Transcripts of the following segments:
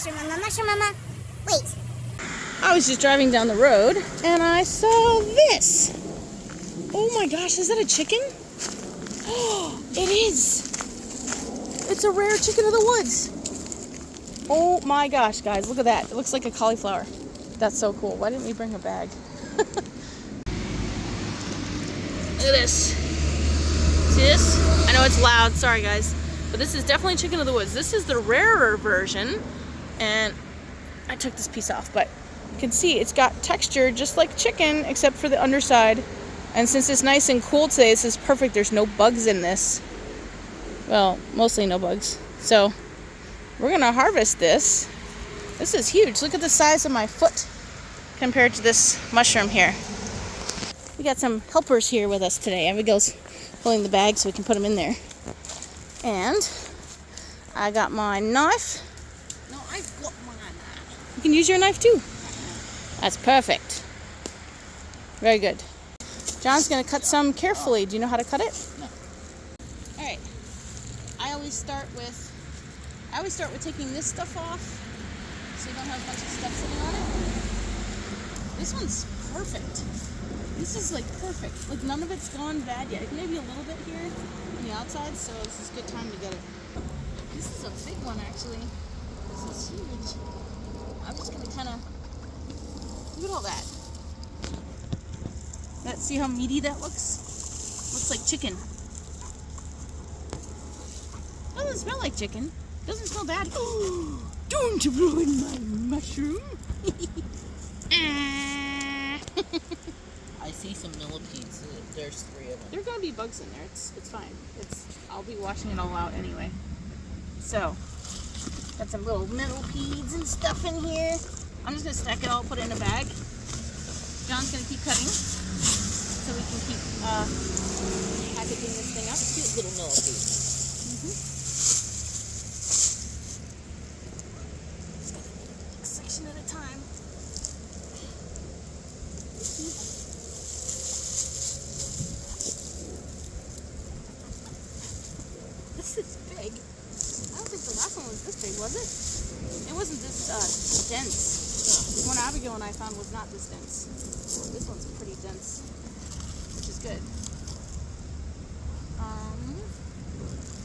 Mushroom mama. Wait. I was just driving down the road and I saw this. Oh my gosh, is that a chicken? Oh, it is. It's a rare chicken of the woods. Oh my gosh, guys, look at that. It looks like a cauliflower. That's so cool. Why didn't we bring a bag? Look at this. See this? I know it's loud, sorry guys. But this is definitely chicken of the woods. This is the rarer version. And I took this piece off, but you can see it's got texture just like chicken, except for the underside. And since it's nice and cool today, this is perfect. There's no bugs in this. Well, mostly no bugs. So we're gonna harvest this. This is huge. Look at the size of my foot compared to this mushroom here. We got some helpers here with us today. Abigail's pulling the bag so we can put them in there. And I got my knife. No, I've got my knife. You can use your knife too. That's perfect. Very good. John's gonna cut some carefully. Do you know how to cut it? No. All right. I always start with taking this stuff off, so you don't have a bunch of stuff sitting on it. This one's perfect. This is like perfect. Like none of it's gone bad yet. Maybe a little bit here on the outside, so this is a good time to get it. This is a big one actually. This is huge. I'm just gonna kind of look at all that. See how meaty that looks? Looks like chicken. Doesn't smell like chicken. Doesn't smell bad. Oh, don't ruin my mushroom. I see some millipedes. There's 3 of them. There are gonna be bugs in there. It's fine. I'll be washing it all out anyway. So, got some little millipedes and stuff in here. I'm just gonna stack it all, put it in a bag. John's gonna keep cutting, so we can keep packaging this thing up. Cute little millipedes. Section at a time. This is big. I don't think the last one was this big, was it? It wasn't this dense. The one Abigail and I found was not this dense. This one's pretty dense, which is good.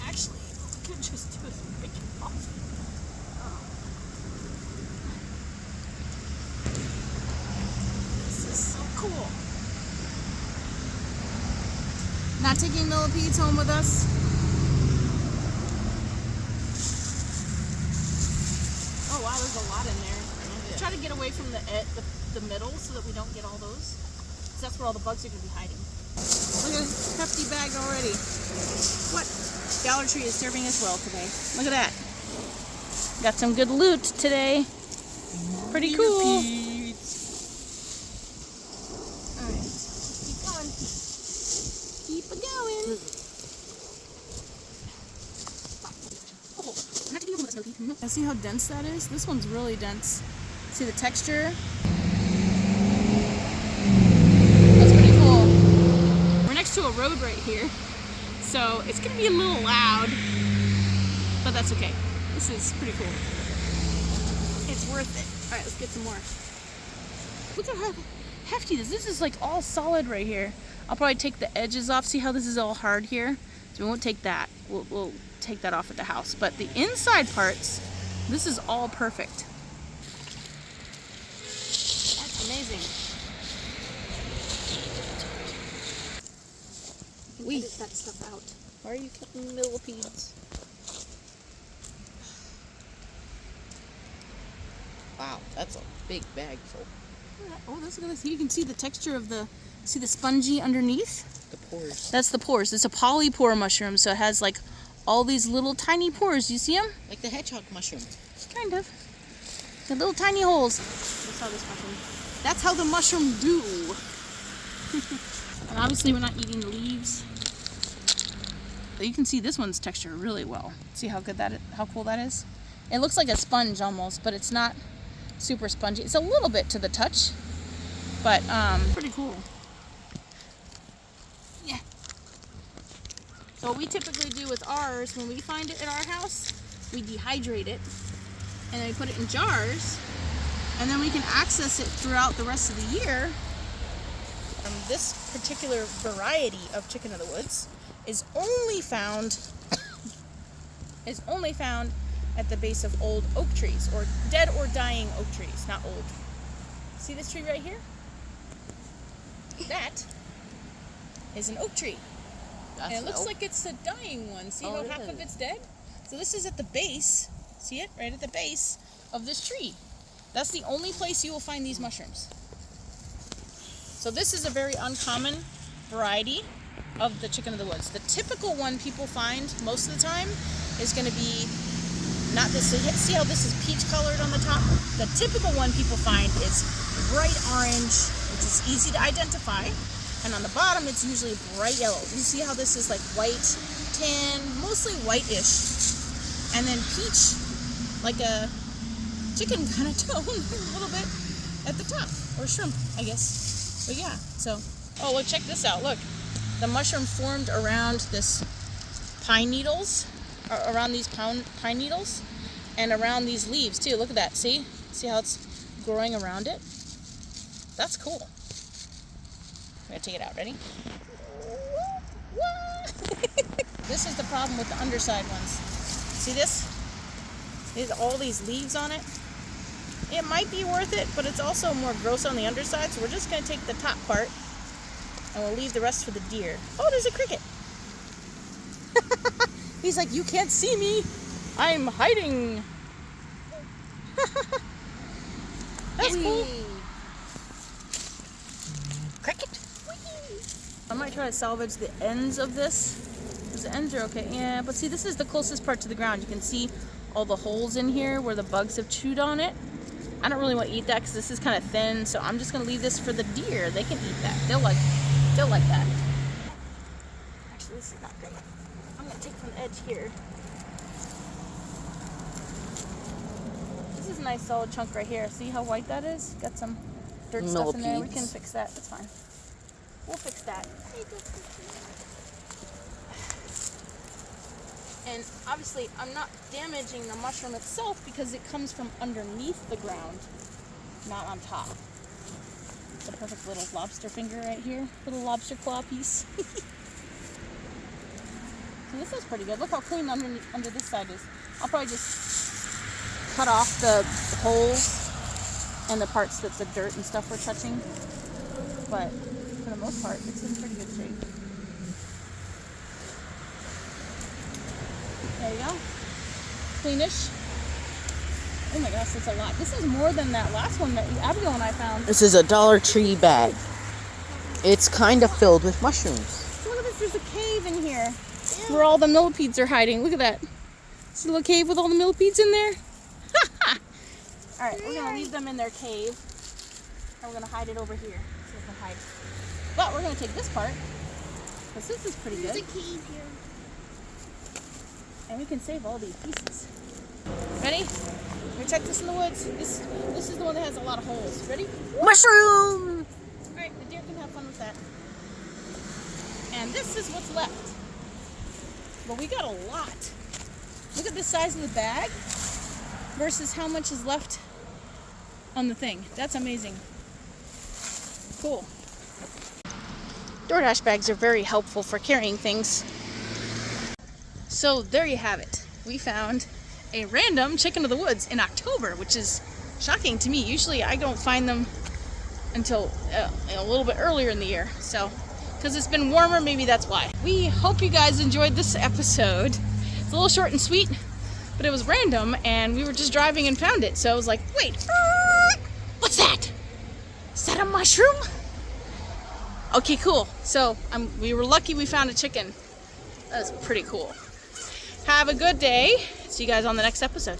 Actually, we could just do is break it off. This is so cool. Not taking millipedes home with us. Oh wow, there's a lot in there. Yeah. Try to get away from the middle so that we don't get all those. Because that's where all the bugs are going to be hiding. Look at this hefty bag already. What? Dollar Tree is serving us well today. Look at that. Got some good loot today. Pretty cool. Alright. Keep going. Keep it going. I'm not taking over this, Smokey. See how dense that is? This one's really dense. See the texture? That's pretty cool. We're next to a road right here, so it's gonna be a little loud, but that's okay. This is pretty cool. It's worth it. All right, let's get some more. Look at how hefty this is. This is like all solid right here. I'll probably take the edges off. See how this is all hard here? So we won't take that. We'll take that off at the house. But the inside parts, this is all perfect. That's amazing. We edit that stuff out. Why are you cutting millipedes? Wow, that's a big bag full. Oh, that's good. You can see the texture of the spongy underneath? The pores. That's the pores. It's a polypore mushroom, so it has like all these little tiny pores. You see them? Like the hedgehog mushroom. Kind of. The little tiny holes. That's how the mushroom do. And obviously we're not eating the leaves. But you can see this one's texture really well. See how good that is, how cool that is? It looks like a sponge almost, but it's not super spongy. It's a little bit to the touch, but pretty cool. Yeah. So what we typically do with ours, when we find it at our house, we dehydrate it and then we put it in jars, and then we can access it throughout the rest of the year. This particular variety of chicken of the woods is only found at the base of old oak trees, or dead or dying oak trees, not old. See this tree right here? That is an oak tree. And it looks like it's a dying one. See how half of it's dead? So this is at the base. See it? Right at the base of this tree. That's the only place you will find these mushrooms. So this is a very uncommon variety of the chicken of the woods. The typical one people find most of the time is going to be not this. See how this is peach colored on the top? The typical one people find is bright orange, which is easy to identify. And on the bottom, it's usually bright yellow. You see how this is like white, tan, mostly whitish. And then peach, like a chicken kind of tone, a little bit at the top. Or shrimp, I guess. But yeah, so, oh, well, check this out. Look, the mushroom formed around this pine needles, or around these pine needles, and around these leaves too. Look at that. See how it's growing around it? That's cool. I'm gonna take it out. Ready? This is the problem with the underside ones. See this? There's all these leaves on it. It might be worth it, but it's also more gross on the underside, so we're just going to take the top part and we'll leave the rest for the deer. Oh, there's a cricket. He's like, you can't see me. I'm hiding. That's cool. Cricket. I might try to salvage the ends of this, because the ends are okay. Yeah, but see, this is the closest part to the ground. You can see all the holes in here where the bugs have chewed on it. I don't really want to eat that because this is kind of thin, so I'm just going to leave this for the deer. They can eat that. They'll like that. Actually, this is not great. I'm going to take from the edge here. This is a nice solid chunk right here. See how white that is? Got some dirt stuff in there. We can fix that. That's fine. We'll fix that. And obviously, I'm not damaging the mushroom itself because it comes from underneath the ground, not on top. It's a perfect little lobster finger right here. Little lobster claw piece. So this is pretty good. Look how clean under this side is. I'll probably just cut off the holes and the parts that the dirt and stuff we're touching. But for the most part, it's in pretty good shape. There you go. Cleanish. Oh my gosh, that's a lot. This is more than that last one that Abigail and I found. This is a Dollar Tree bag. It's kind of filled with mushrooms. Look at this. There's a cave in here where all the millipedes are hiding. Look at that. It's a little cave with all the millipedes in there. All right, we're going to leave them in their cave. And we're going to hide it over here. So we can hide. But we're going to take this part, because this is pretty good. There's a cave here. And we can save all these pieces. Ready? We check this in the woods. This is the one that has a lot of holes. Ready? Mushroom! Alright, the deer can have fun with that. And this is what's left. But we got a lot. Look at the size of the bag versus how much is left on the thing. That's amazing. Cool. DoorDash bags are very helpful for carrying things. So there you have it. We found a random chicken of the woods in October, which is shocking to me. Usually I don't find them until a little bit earlier in the year. So, because it's been warmer, maybe that's why. We hope you guys enjoyed this episode. It's a little short and sweet, but it was random, and we were just driving and found it. So I was like, wait, what's that? Is that a mushroom? Okay, cool. So we were lucky we found a chicken. That's pretty cool. Have a good day. See you guys on the next episode.